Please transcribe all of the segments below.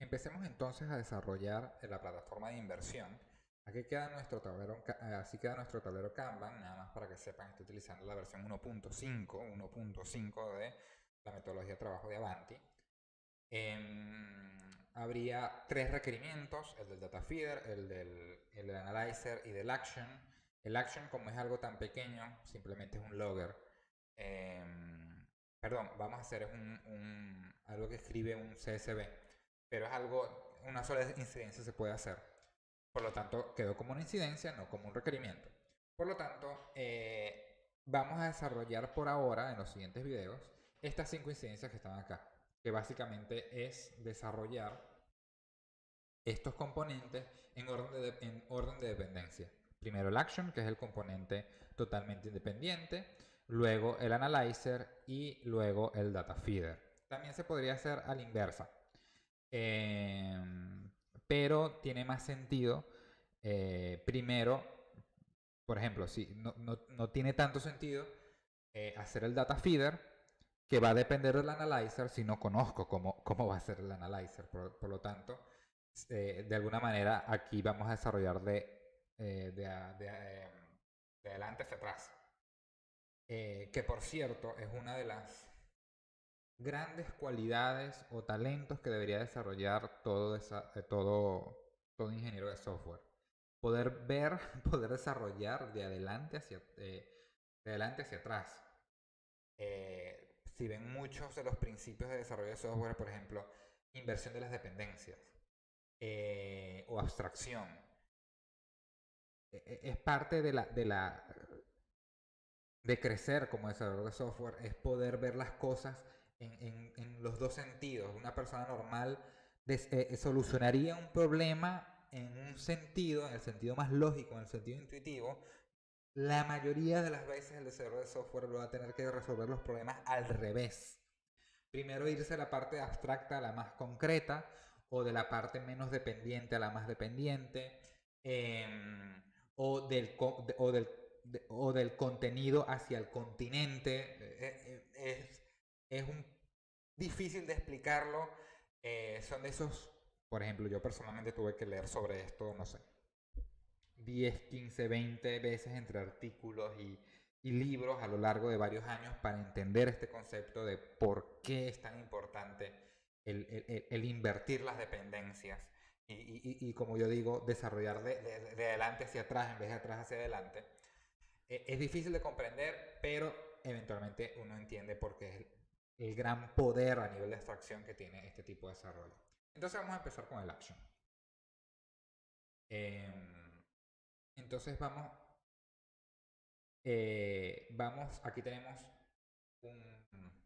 Empecemos entonces a desarrollar la plataforma de inversión. Aquí queda nuestro tablero, así queda nuestro tablero Kanban, nada más para que sepan, estoy utilizando la versión 1.5 de la metodología de trabajo de Avanti. Habría tres requerimientos, el del data feeder, el del analyzer y del action. El action, como es algo tan pequeño, simplemente es un logger. Perdón, vamos a hacer algo que escribe un CSV, pero es algo, una sola incidencia se puede hacer. Por lo tanto, quedó como una incidencia, no como un requerimiento. Por lo tanto, vamos a desarrollar por ahora, en los siguientes videos, estas 5 incidencias que están acá, que básicamente es desarrollar estos componentes en orden de dependencia. Primero el action, que es el componente totalmente independiente, luego el analyzer y luego el data feeder. También se podría hacer a la inversa, pero tiene más sentido primero, por ejemplo, si no tiene tanto sentido hacer el data feeder, que va a depender del analyzer si no conozco cómo va a ser el analyzer. Por lo tanto, de alguna manera aquí vamos a desarrollar de adelante hacia atrás. Que por cierto es una de las grandes cualidades o talentos que debería desarrollar todo ingeniero de software. Poder ver, poder desarrollar de adelante hacia atrás. Si ven muchos de los principios de desarrollo de software, por ejemplo, inversión de las dependencias o abstracción, es parte de crecer como desarrollador de software, es poder ver las cosas en los dos sentidos. Una persona normal solucionaría un problema en un sentido, en el sentido más lógico, en el sentido intuitivo. La mayoría de las veces el desarrollador de software va a tener que resolver los problemas al revés. Primero irse a la parte abstracta a la más concreta, o de la parte menos dependiente a la más dependiente, o del contenido hacia el continente. Es difícil de explicarlo. Son de esos, por ejemplo, yo personalmente tuve que leer sobre esto, no sé, 10, 15, 20 veces entre artículos y libros a lo largo de varios años para entender este concepto de por qué es tan importante el invertir las dependencias y como yo digo, desarrollar de adelante hacia atrás en vez de atrás hacia adelante. Es difícil de comprender, pero eventualmente uno entiende por qué es el gran poder a nivel de abstracción que tiene este tipo de desarrollo. Entonces vamos a empezar con el action. Entonces aquí tenemos un,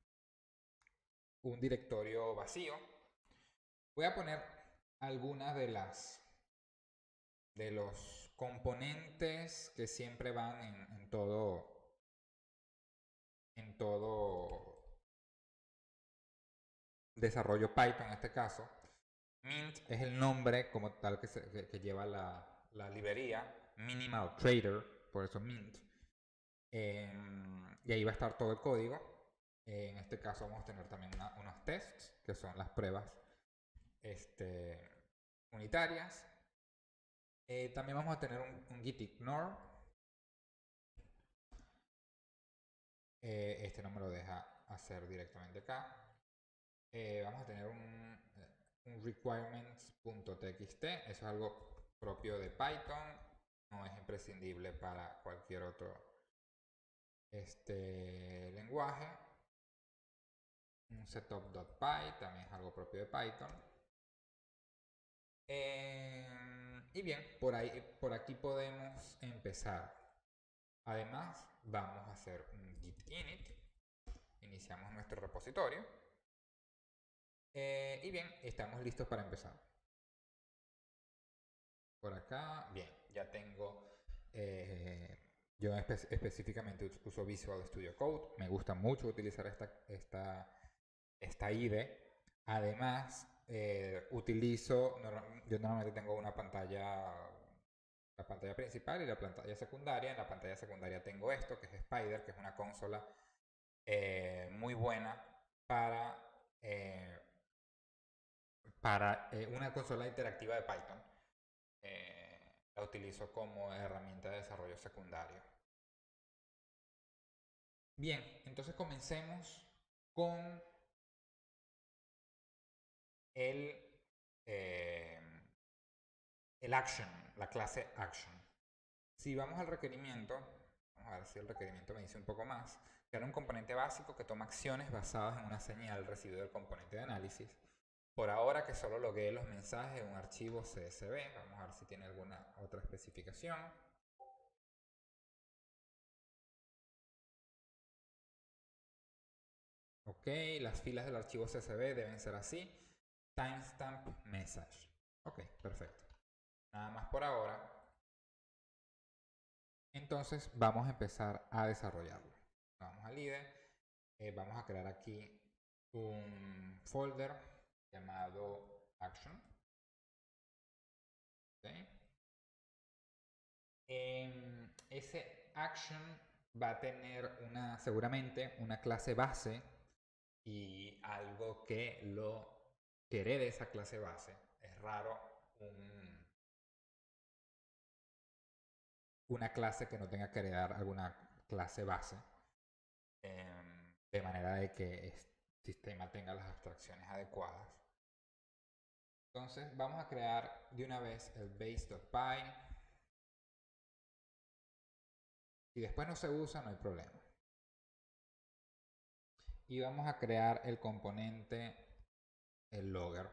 un directorio vacío. Voy a poner algunas de los componentes que siempre van en todo desarrollo Python en este caso. Mint es el nombre como tal que lleva la librería. Minimal Trader, por eso Mint. Y ahí va a estar todo el código. En este caso vamos a tener también unos tests, que son las pruebas unitarias. También vamos a tener un git ignore. Este no me lo deja hacer directamente acá. Vamos a tener un requirements.txt. Eso es algo propio de Python. No es imprescindible para cualquier otro lenguaje. Un setup.py también es algo propio de Python. Y bien, por aquí podemos empezar. Además, vamos a hacer un git init. Iniciamos nuestro repositorio. Y bien, estamos listos para empezar. Por acá, bien, ya tengo. Yo específicamente uso Visual Studio Code. Me gusta mucho utilizar esta IDE. Además, yo normalmente tengo una pantalla, la pantalla principal y la pantalla secundaria. En la pantalla secundaria tengo esto, que es Spider, que es una consola muy buena para, para una consola interactiva de Python. La utilizo como herramienta de desarrollo secundario. Bien, entonces comencemos con el action, la clase action. Si vamos al requerimiento, vamos a ver si el requerimiento me dice un poco más. Crear un componente básico que toma acciones basadas en una señal recibida del componente de análisis. Por ahora que solo loguee los mensajes en un archivo CSV. Vamos a ver si tiene alguna otra especificación. Ok, las filas del archivo CSV deben ser así. Timestamp message. Ok, perfecto. Nada más por ahora. Entonces vamos a empezar a desarrollarlo. Vamos al IDE. Vamos a crear aquí un folder llamado action. ¿Okay? Ese action va a tener seguramente una clase base y algo que herede esa clase base. Es raro una clase que no tenga que heredar alguna clase base, de manera de que el sistema tenga las abstracciones adecuadas. Entonces vamos a crear de una vez el base.py. Si después no se usa, no hay problema. Y vamos a crear el componente, el logger.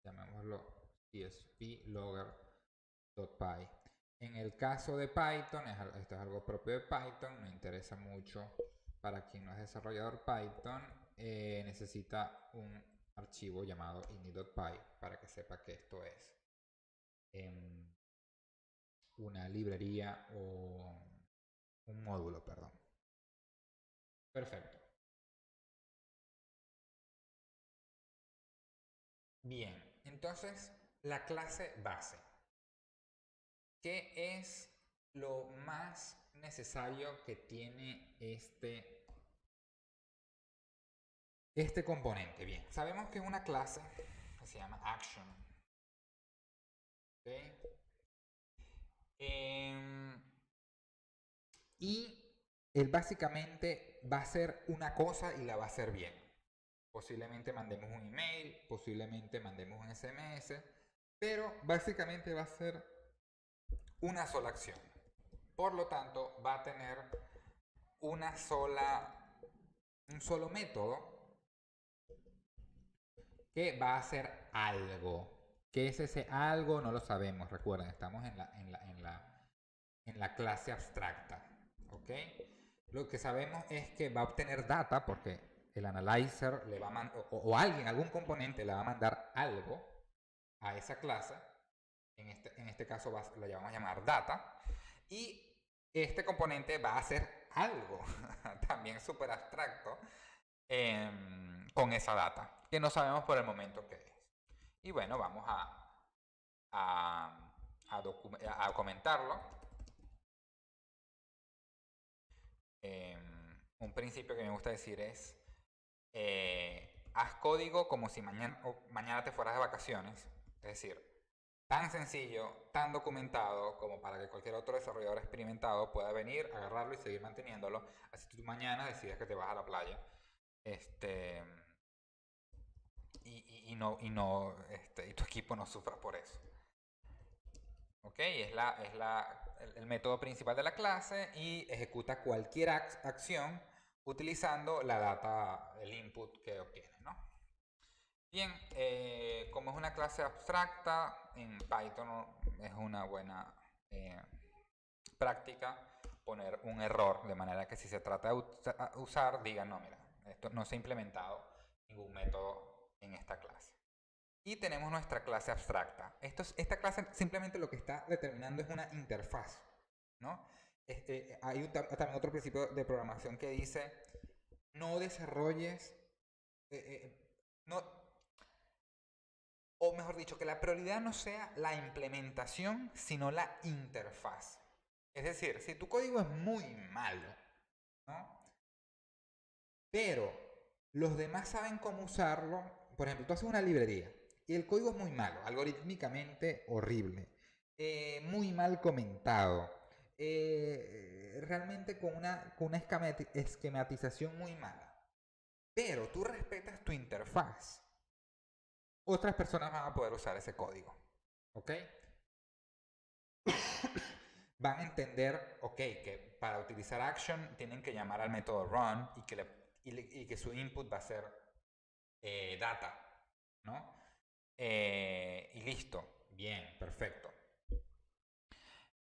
Llamémoslo csv logger.py. En el caso de Python, esto es algo propio de Python, me interesa mucho para quien no es desarrollador Python, necesita un archivo llamado ini.py para que sepa que esto es una librería o un módulo, perdón. Perfecto. Bien, entonces la clase base. ¿Qué es lo más necesario que tiene este componente? Bien, sabemos que es una clase que se llama action. ¿Okay? Y él básicamente va a hacer una cosa y la va a hacer bien. Posiblemente mandemos un email, posiblemente mandemos un SMS, pero básicamente va a ser una sola acción. Por lo tanto, va a tener un solo método que va a hacer algo. ¿Qué es ese algo? No lo sabemos. Recuerden, estamos en la clase abstracta. ¿Ok? Lo que sabemos es que va a obtener data porque el analyzer le va a mandar, o alguien, algún componente le va a mandar algo a esa clase. En este caso la vamos a llamar data. Y este componente va a hacer algo, también súper abstracto, con esa data, que no sabemos por el momento qué es. Y bueno, vamos a comentarlo. Un principio que me gusta decir es, haz código como si mañana te fueras de vacaciones. Es decir, tan sencillo, tan documentado como para que cualquier otro desarrollador experimentado pueda venir, agarrarlo y seguir manteniéndolo. Así tú mañana decides que te vas a la playa. Y tu equipo no sufra por eso. ¿Ok? Es el método principal de la clase y ejecuta cualquier acción utilizando la data, el input que obtiene, ¿no? Bien, como es una clase abstracta, en Python es una buena práctica poner un error, de manera que si se trata de usar, digan, no, mira, esto no se ha implementado ningún método en esta clase. Y tenemos nuestra clase abstracta. Esta clase simplemente lo que está determinando es una interfaz, ¿no? Hay también otro principio de programación que dice, no desarrolles, o mejor dicho, que la prioridad no sea la implementación, sino la interfaz. Es decir, si tu código es muy malo, ¿no? Pero los demás saben cómo usarlo, por ejemplo, tú haces una librería Y el código es muy malo, algorítmicamente horrible, muy mal comentado, realmente con una esquematización muy mala. Pero tú respetas tu interfaz, otras personas van a poder usar ese código. ¿Ok? Van a entender, ok, que para utilizar action tienen que llamar al método run y que su input va a ser data, ¿no? Y listo, bien, perfecto.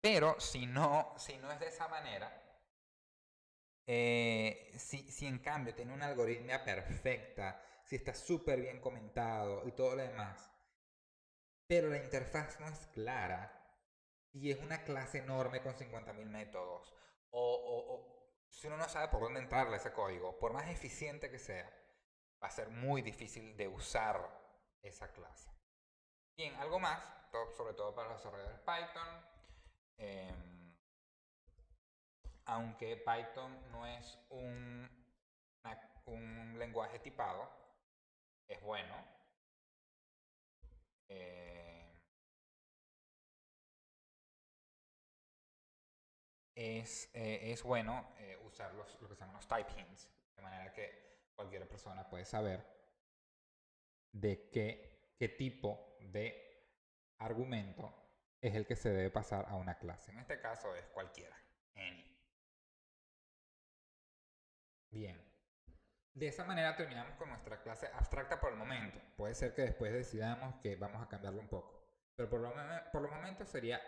Pero si no es de esa manera, si en cambio tiene una algoritmia perfecta, si está súper bien comentado y todo lo demás, pero la interfaz no es clara y es una clase enorme con 50.000 métodos, o si uno no sabe por dónde entrarle a ese código, por más eficiente que sea, va a ser muy difícil de usar esa clase. Bien, algo más, sobre todo para los desarrolladores Python. Aunque Python no es un lenguaje tipado, es bueno. Es bueno usar lo que se llaman los type hints, de manera que cualquier persona puede saber de qué tipo de argumento es el que se debe pasar a una clase. En este caso es cualquiera, any. Bien. De esa manera terminamos con nuestra clase abstracta por el momento. Puede ser que después decidamos que vamos a cambiarlo un poco. Pero por los momentos sería,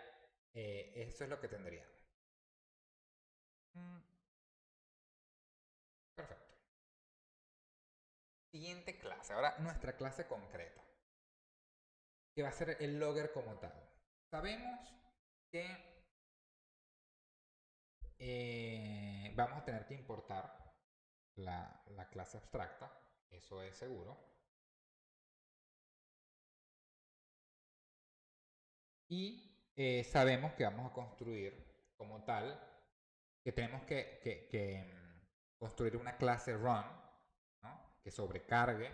eso es lo que tendríamos. Perfecto. Siguiente clase. Ahora nuestra clase concreta. Que va a ser el logger como tal. Sabemos que vamos a tener que importar la clase abstracta. Eso es seguro. Y sabemos que vamos a construir como tal, que tenemos que construir una clase run, ¿no? Que sobrecargue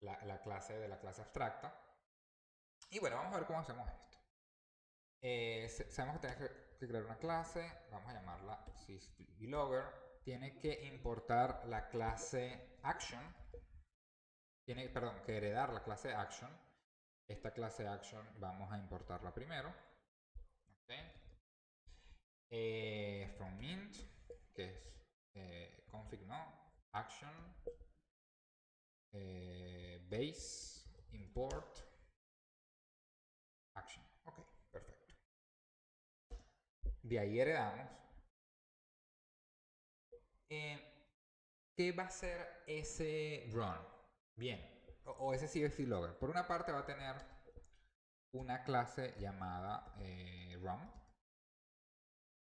la clase de la clase abstracta. Y bueno, vamos a ver cómo hacemos esto. Sabemos que tenemos que crear una clase, vamos a llamarla sysdlogger. Tiene que importar la clase action, tiene, perdón, que heredar la clase action. Esta clase action vamos a importarla primero. Okay. From int, que es config, ¿no? Action, base, import, action. Ok, perfecto. De ahí heredamos. ¿Qué va a ser ese run? Bien, o ese CSV-logger. Por una parte va a tener una clase llamada run,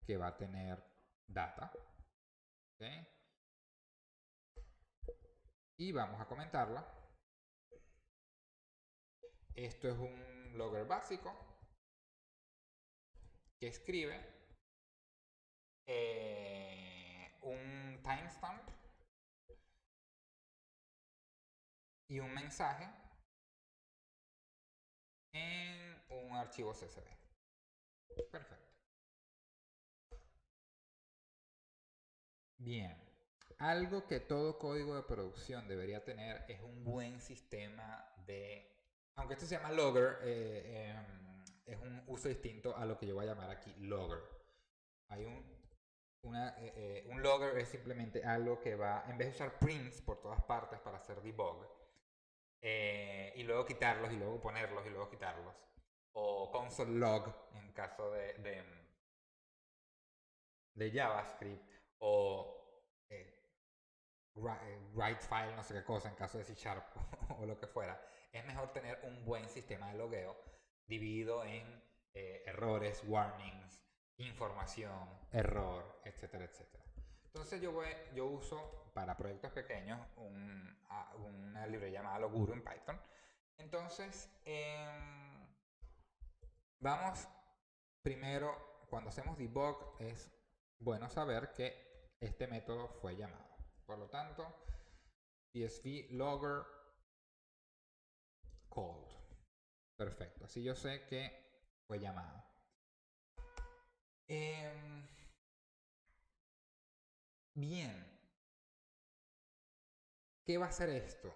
que va a tener data. ¿Okay? Y vamos a comentarla. Esto es un logger básico que escribe un timestamp y un mensaje en un archivo CSV. Perfecto. Bien. Algo que todo código de producción debería tener es un buen sistema de... Aunque esto se llama logger, es un uso distinto a lo que yo voy a llamar aquí logger. Hay un logger es simplemente algo que va, en vez de usar prints por todas partes para hacer debug, y luego quitarlos, y luego ponerlos, y luego quitarlos, o console log en caso de JavaScript, o write file, no sé qué cosa, en caso de C# o lo que fuera. Es mejor tener un buen sistema de logueo dividido en errores, warnings, información, error, etcétera, etcétera. Entonces yo uso para proyectos pequeños una librería llamada Loguru en Python. Entonces, vamos primero, cuando hacemos debug, es bueno saber que este método fue llamado. Por lo tanto, CSV logger called. Perfecto, así yo sé que fue llamado. Bien. ¿Qué va a hacer esto?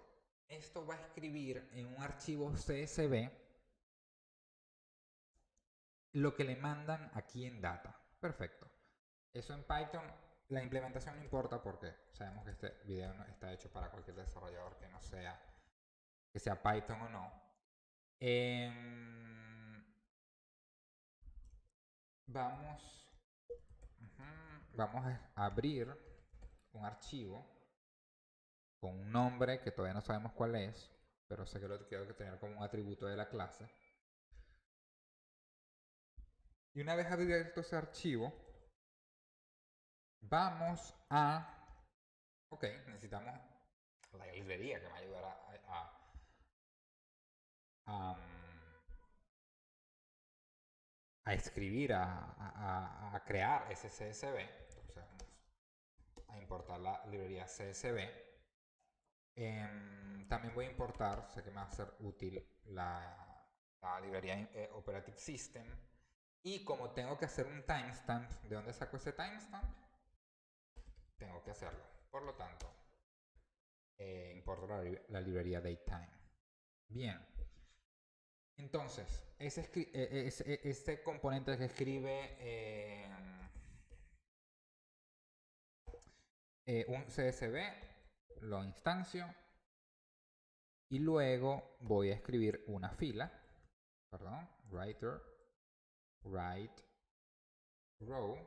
Esto va a escribir en un archivo CSV lo que le mandan aquí en data. Perfecto. Eso en Python, la implementación no importa porque sabemos que este video no está hecho para cualquier desarrollador que no sea, que sea Python o no. Vamos a abrir un archivo con un nombre que todavía no sabemos cuál es, pero sé que lo quiero tener como un atributo de la clase. Y una vez abierto ese archivo, vamos a... Ok, necesitamos la librería que me ayudará a escribir, a crear ese CSV. Entonces vamos a importar la librería CSV. También voy a importar, sé que me va a ser útil la librería Operative System. Y como tengo que hacer un timestamp, ¿de dónde saco ese timestamp? Tengo que hacerlo. Por lo tanto, importo la librería datetime. Bien. Entonces, este componente que escribe un CSV, lo instancio y luego voy a escribir una fila, perdón, write row,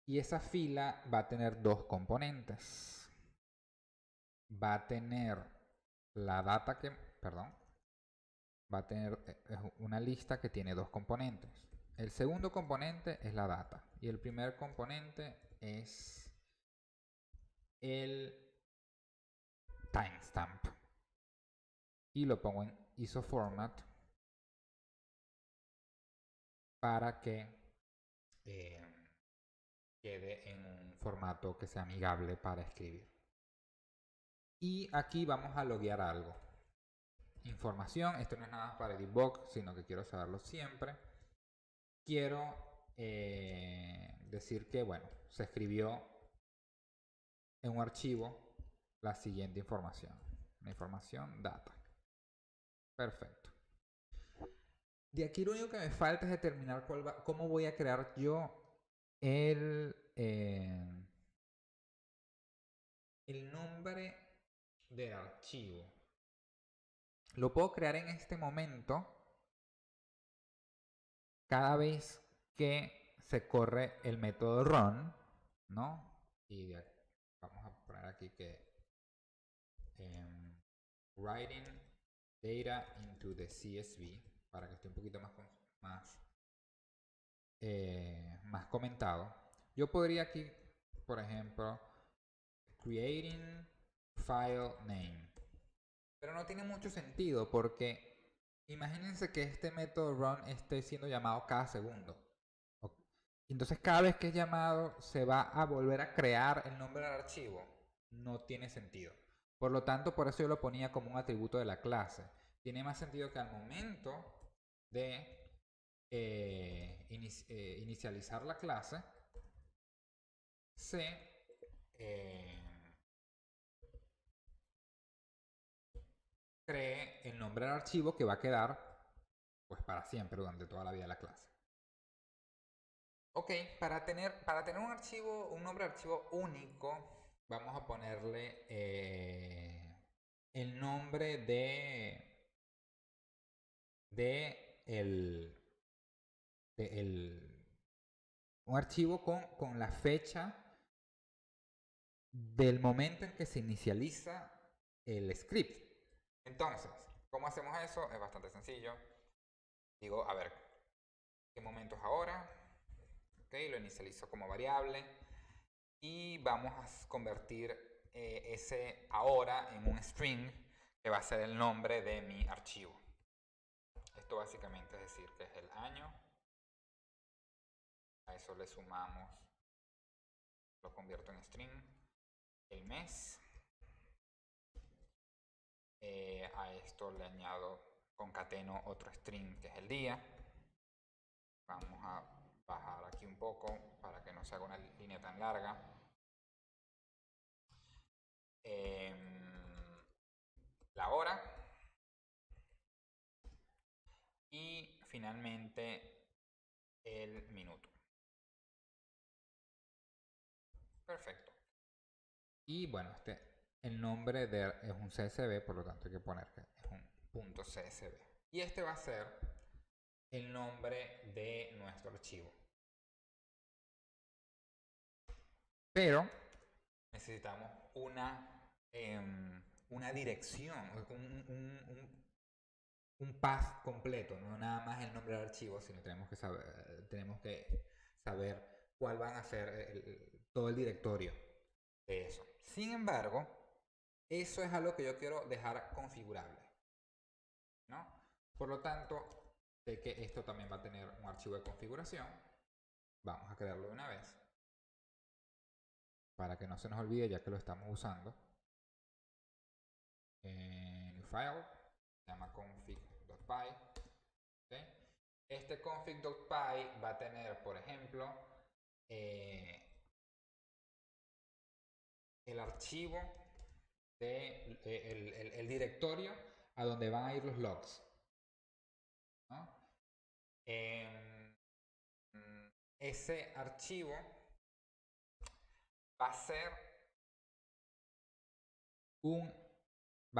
y esa fila va a tener dos componentes. Va a tener la data que, perdón, va a tener una lista que tiene dos componentes. El segundo componente es la data y el primer componente es el timestamp. Y lo pongo en ISO format para que quede en un formato que sea amigable para escribir. Y aquí vamos a loguear algo. Información, esto no es nada para debug, sino que quiero saberlo siempre. Quiero decir que, bueno, se escribió en un archivo la siguiente información. La información data. Perfecto. De aquí lo único que me falta es determinar cómo voy a crear yo el nombre del archivo. Lo puedo crear en este momento cada vez que se corre el método run, ¿no? Y vamos a poner aquí que writing data into the CSV para que esté un poquito más comentado. Yo podría aquí, por ejemplo, creating file name, pero no tiene mucho sentido porque imagínense que este método run esté siendo llamado cada segundo. Entonces cada vez que es llamado se va a volver a crear el nombre del archivo. No tiene sentido. Por lo tanto, por eso yo lo ponía como un atributo de la clase. Tiene más sentido que al momento de inicializar la clase se cree el nombre del archivo que va a quedar pues para siempre durante toda la vida de la clase. Ok, para tener un archivo, un nombre de archivo único, vamos a ponerle el nombre un archivo con la fecha del momento en que se inicializa el script. Entonces, ¿cómo hacemos eso? Es bastante sencillo. Digo, a ver, ¿qué momento es ahora? Ok, lo inicializo como variable. Y vamos a convertir ese ahora en un string que va a ser el nombre de mi archivo. Esto básicamente es decir que es el año. A eso le sumamos, lo convierto en string, el mes. A esto le añado Concateno otro string que es el día. Vamos a bajar aquí un poco para que no se haga una línea tan larga. La hora. Y finalmente el minuto. Perfecto. Y bueno, el nombre es un CSV, por lo tanto hay que poner que es un punto CSV. Y este va a ser el nombre de nuestro archivo. Pero necesitamos una dirección, un path completo, no nada más el nombre del archivo, sino tenemos que saber cuál van a ser todo el directorio de eso. Sin embargo, eso es algo que yo quiero dejar configurable, ¿no? Por lo tanto, sé que esto también va a tener un archivo de configuración. Vamos a crearlo de una vez para que no se nos olvide, ya que lo estamos usando. New file, se llama config.py. ¿Okay? Este config.py va a tener, por ejemplo, el archivo el directorio a donde van a ir los logs, ¿no? Ese archivo va a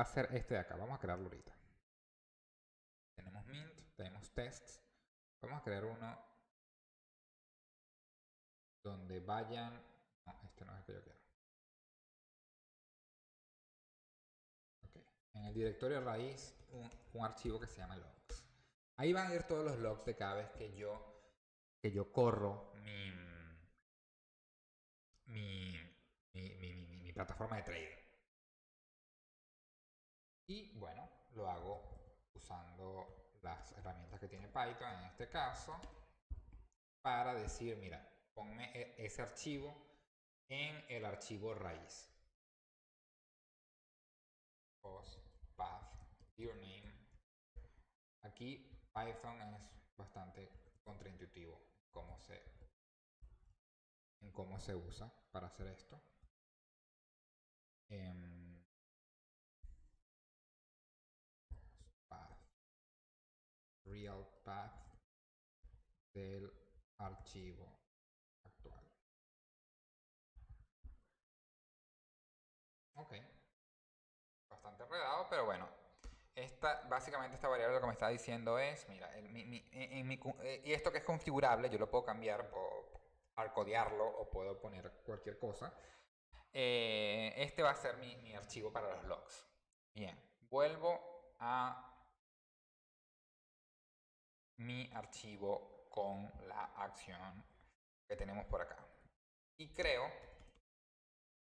ser este de acá. Vamos a crearlo ahorita. Tenemos mint, tenemos tests. Vamos a crear uno donde vayan. No, este no es el que yo quiero. Okay. En el directorio raíz, un archivo que se llama logs. Ahí van a ir todos los logs de cada vez que yo corro mi plataforma de trading. Y bueno, lo hago usando las herramientas que tiene Python en este caso para decir, mira, ponme ese archivo en el archivo raíz. Post path username. Aquí Python es bastante contraintuitivo en cómo se usa para hacer esto. Path, real path del archivo actual. Ok. Bastante enredado, pero bueno. Básicamente esta variable lo que me está diciendo es, mira, y esto que es configurable, yo lo puedo cambiar, hardcodearlo o puedo poner cualquier cosa. Este va a ser mi archivo para los logs. Bien, vuelvo a mi archivo con la acción que tenemos por acá. Y creo,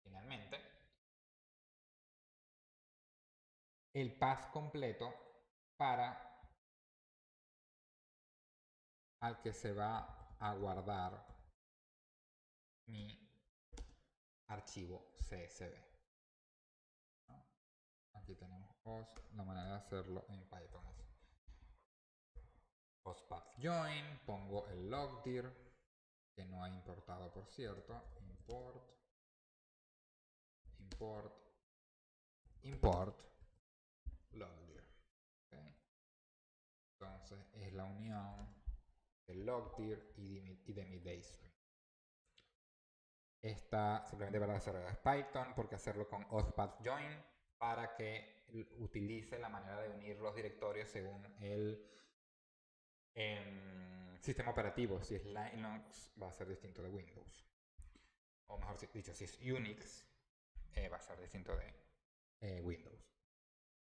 finalmente, el path completo para al que se va a guardar mi archivo CSV. ¿No? Aquí tenemos host, la manera de hacerlo en Python es host path join, pongo el logdir, que no ha importado por cierto, import logdir. ¿Okay? Entonces es la unión del logdir y de mi daystream. Esta simplemente para desarrollar Python, porque hacerlo con authPathJoin para que utilice la manera de unir los directorios según el sistema operativo. Si es Linux va a ser distinto de Windows, o mejor dicho, si es Unix va a ser distinto de Windows.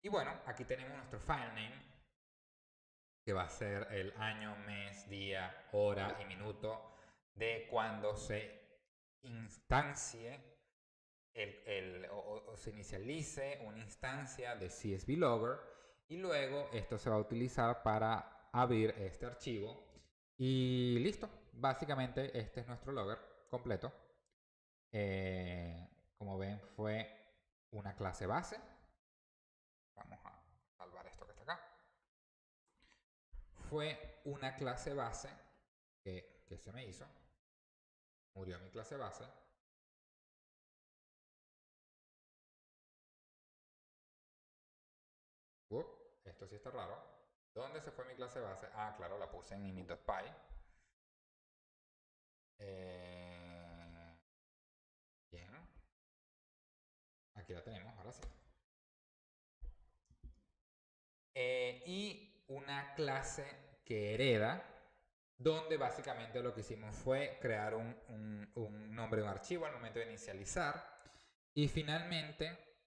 Y bueno, aquí tenemos nuestro filename, que va a ser el año, mes, día, hora y minuto de cuando se instancie o se inicialice una instancia de CSV Logger, y luego esto se va a utilizar para abrir este archivo y listo. Básicamente este es nuestro logger completo. Como ven, fue una clase base. Vamos a salvar esto que está acá. fue una clase base que se me hizo. Murió mi clase base. Esto sí está raro. ¿Dónde se fue mi clase base? Ah, claro, la puse en init.py. Bien. Aquí la tenemos, ahora sí. Y una clase que hereda, donde básicamente lo que hicimos fue crear un nombre de un archivo al momento de inicializar. Y finalmente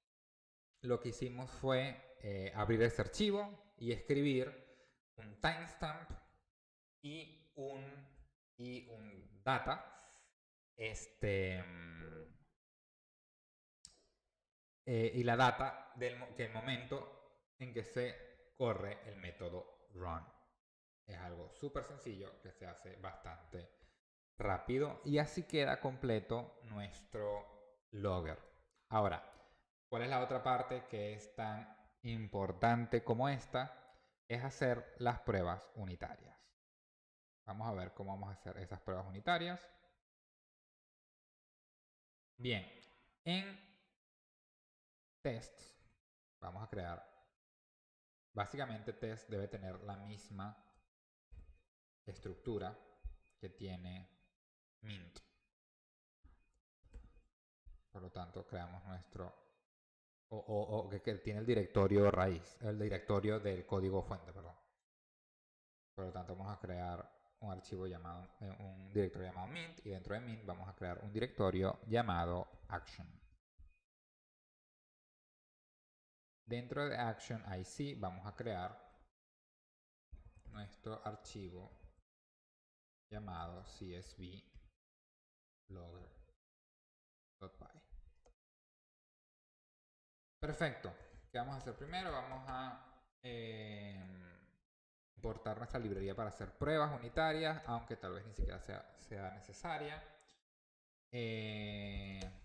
lo que hicimos fue abrir este archivo y escribir un timestamp y un data. Y la data del momento en que se corre el método run. Es algo súper sencillo que se hace bastante rápido y así queda completo nuestro logger. Ahora, ¿cuál es la otra parte que es tan importante como esta? Es hacer las pruebas unitarias. Vamos a ver cómo vamos a hacer esas pruebas unitarias. Bien, en tests vamos a crear, básicamente test debe tener la misma estructura que tiene Mint. Por lo tanto, creamos nuestro que tiene el directorio raíz, el directorio del código fuente, perdón. Por lo tanto, vamos a crear un archivo llamado, un directorio llamado Mint, y dentro de Mint vamos a crear un directorio llamado Action. Dentro de Action, ahí sí vamos a crear nuestro archivo llamado csv logger.py. Perfecto. ¿Qué vamos a hacer primero? Vamos a importar nuestra librería para hacer pruebas unitarias, aunque tal vez ni siquiera sea necesaria.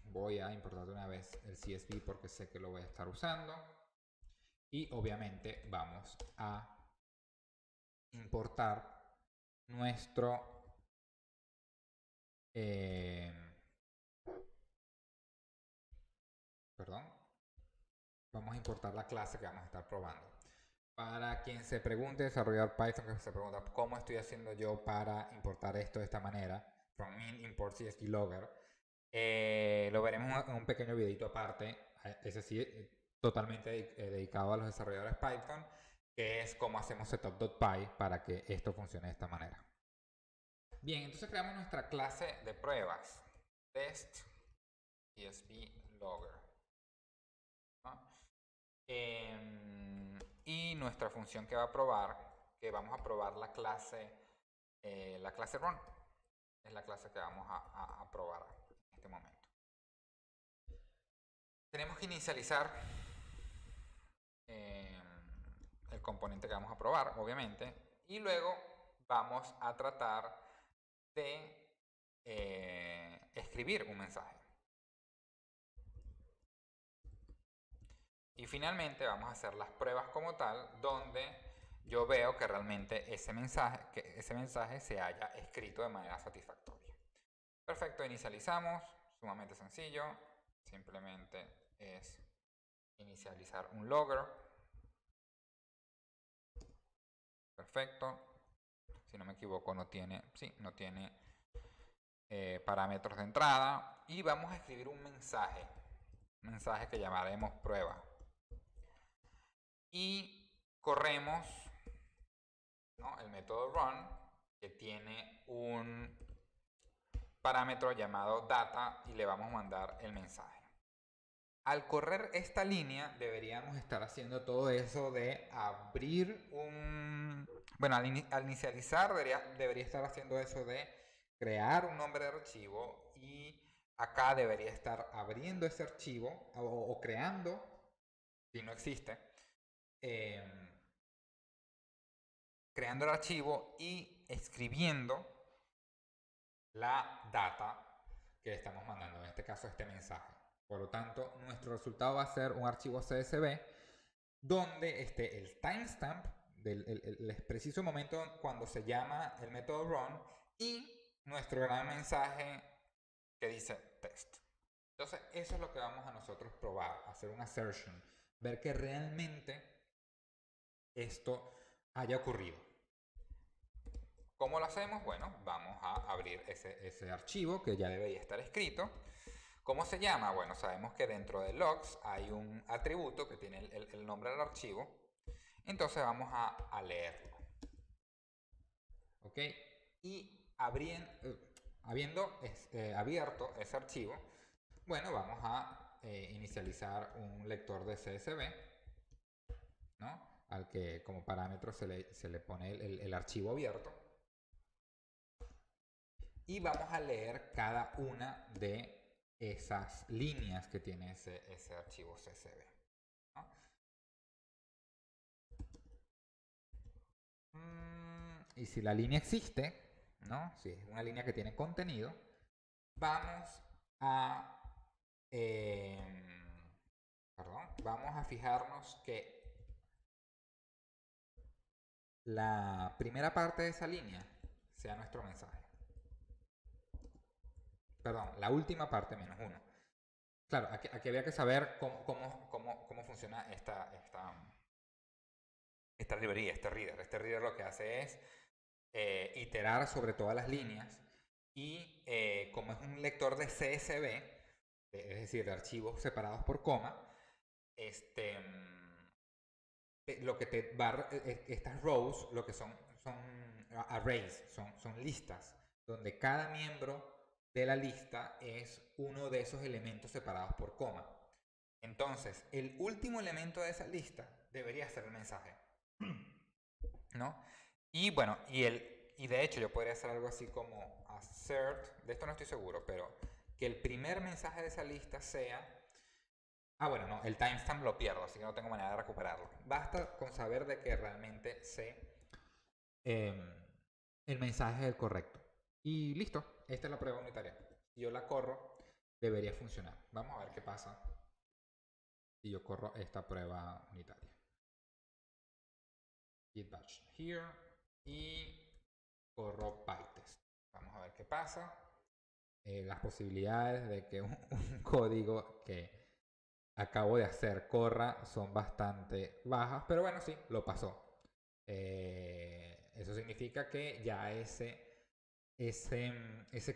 Voy a importar de una vez el CSV porque sé que lo voy a estar usando. Y obviamente vamos a importar nuestro vamos a importar la clase que vamos a estar probando. Para quien se pregunte, desarrollador Python, que se pregunta cómo estoy haciendo yo para importar esto de esta manera, from min import csv logger, lo veremos en un pequeño videito aparte, ese sí, totalmente dedicado a los desarrolladores Python, que es cómo hacemos setup.py para que esto funcione de esta manera. Bien, entonces creamos nuestra clase de pruebas, test csv logger. ¿No? Y nuestra función que va a probar, que vamos a probar la clase run, es la clase que vamos a probar en este momento. Tenemos que inicializar el componente que vamos a probar, obviamente, y luego vamos a tratar de escribir un mensaje. Y finalmente vamos a hacer las pruebas como tal, donde yo veo que realmente ese mensaje se haya escrito de manera satisfactoria. Perfecto, inicializamos, sumamente sencillo, simplemente es inicializar un logger. Perfecto, si no me equivoco no tiene parámetros de entrada, y vamos a escribir un mensaje que llamaremos prueba. Y corremos, ¿no?, el método run, que tiene un parámetro llamado data, y le vamos a mandar el mensaje. Al correr esta línea deberíamos estar haciendo todo eso de abrir bueno, al inicializar debería estar haciendo eso de crear un nombre de archivo, y acá debería estar abriendo ese archivo o creando, si no existe, creando el archivo y escribiendo la data que le estamos mandando, en este caso este mensaje. Por lo tanto, nuestro resultado va a ser un archivo CSV donde esté el timestamp del preciso momento cuando se llama el método run y nuestro gran mensaje que dice test. Entonces, eso es lo que vamos a nosotros probar, hacer un assertion, ver que realmente esto haya ocurrido. ¿Cómo lo hacemos? Bueno, vamos a abrir ese archivo que ya debería estar escrito. ¿Cómo se llama? Bueno, sabemos que dentro de logs hay un atributo que tiene el nombre del archivo. Entonces vamos a leerlo. ¿Ok? Y habiendo abierto ese archivo, bueno, vamos a inicializar un lector de CSV, ¿no? Al que como parámetro se le pone el archivo abierto. Y vamos a leer cada una de esas líneas que tiene ese archivo CSV, ¿no? Y si la línea existe, ¿no? Si es una línea que tiene contenido, vamos a fijarnos que la primera parte de esa línea sea nuestro mensaje. Perdón, la última parte menos 1. Claro, aquí había que saber cómo funciona esta librería, este reader. Este reader lo que hace es iterar sobre todas las líneas y como es un lector de CSV, es decir, de archivos separados por coma, lo que te va estas rows, lo que son arrays, son listas, donde cada miembro de la lista es uno de esos elementos separados por coma. Entonces, el último elemento de esa lista debería ser el mensaje, ¿no? Y bueno, y de hecho yo podría hacer algo así como assert, de esto no estoy seguro, pero que el primer mensaje de esa lista sea... Ah, bueno, no, el timestamp lo pierdo, así que no tengo manera de recuperarlo. Basta con saber de que realmente el mensaje es el correcto. Y listo, esta es la prueba unitaria. Si yo la corro, debería funcionar. Vamos a ver qué pasa si yo corro esta prueba unitaria. Git batch here y corro PyTest. Vamos a ver qué pasa. Las posibilidades de que un código que acabo de hacer corra son bastante bajas, pero bueno, sí, lo pasó. Eso significa que ya ese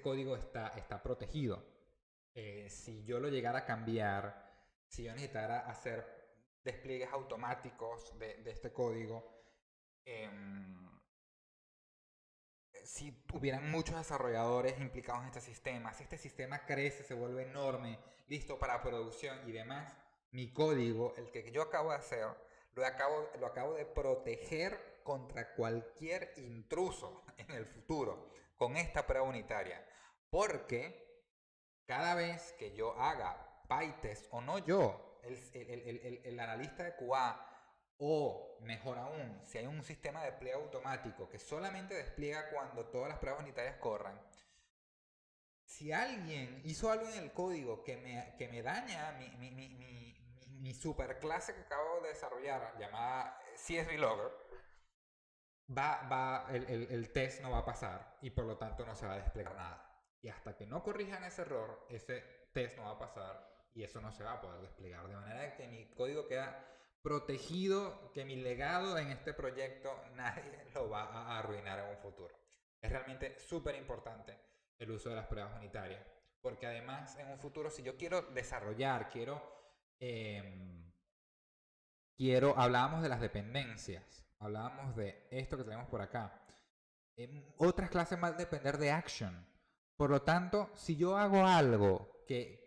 código está protegido. Si yo lo llegara a cambiar, si yo necesitara hacer despliegues automáticos de este código, si hubieran muchos desarrolladores implicados en este sistema, si este sistema crece, se vuelve enorme, listo para producción y demás, mi código, el que yo acabo de hacer, lo acabo de proteger contra cualquier intruso en el futuro con esta prueba unitaria. Porque cada vez que yo haga PyTest, o no yo, el analista de QA, o mejor aún, si hay un sistema de despliegue automático que solamente despliega cuando todas las pruebas unitarias corran, si alguien hizo algo en el código que me daña mi superclase que acabo de desarrollar, llamada CSV Logger, el test no va a pasar y por lo tanto no se va a desplegar nada. Y hasta que no corrijan ese error, ese test no va a pasar y eso no se va a poder desplegar. De manera que mi código queda protegido, que mi legado en este proyecto nadie lo va a arruinar en un futuro. Es realmente súper importante el uso de las pruebas unitarias, porque además en un futuro si yo quiero desarrollar, hablábamos de las dependencias, hablábamos de esto que tenemos por acá. Otras clases van a depender de action. Por lo tanto, si yo hago algo que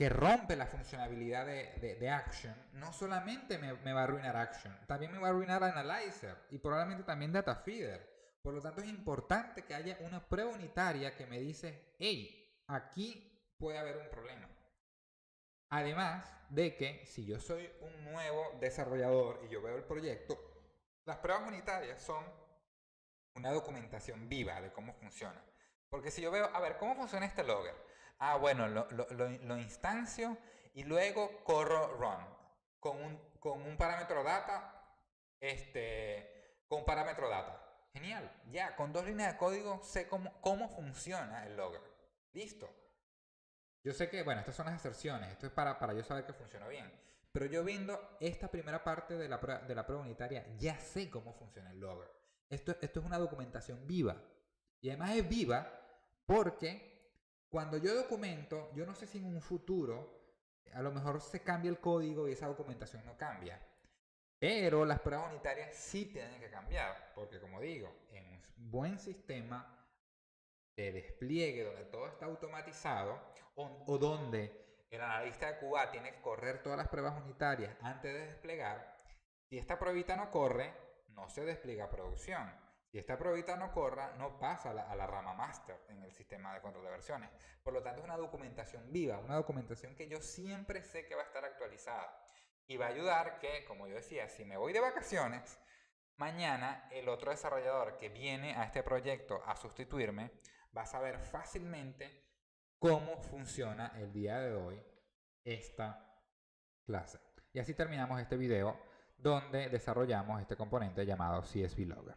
rompe la funcionalidad de Action, no solamente me va a arruinar Action, también me va a arruinar Analyzer y probablemente también DataFeeder. Por lo tanto, es importante que haya una prueba unitaria que me dice, hey, aquí puede haber un problema. Además de que si yo soy un nuevo desarrollador y yo veo el proyecto, las pruebas unitarias son una documentación viva de cómo funciona. Porque si yo veo, a ver, ¿cómo funciona este logger? Ah, bueno, lo instancio y luego corro run con un parámetro data con un parámetro data. Genial. Ya, con 2 líneas de código sé cómo funciona el logger. Listo. Yo sé que, bueno, estas son las aserciones. Esto es para yo saber que funcionó bien. Pero yo viendo esta primera parte de la prueba unitaria, ya sé cómo funciona el logger. Esto es una documentación viva. Y además es viva porque cuando yo documento, yo no sé si en un futuro a lo mejor se cambia el código y esa documentación no cambia. Pero las pruebas unitarias sí tienen que cambiar, porque como digo, en un buen sistema de despliegue donde todo está automatizado o donde el analista de QA tiene que correr todas las pruebas unitarias antes de desplegar, si esta pruebita no corre, no se despliega a producción. Si esta pruebita no corra, no pasa a la rama master en el sistema de control de versiones. Por lo tanto, es una documentación viva, una documentación que yo siempre sé que va a estar actualizada. Y va a ayudar que, como yo decía, si me voy de vacaciones, mañana el otro desarrollador que viene a este proyecto a sustituirme va a saber fácilmente cómo funciona el día de hoy esta clase. Y así terminamos este video donde desarrollamos este componente llamado CSV Logger.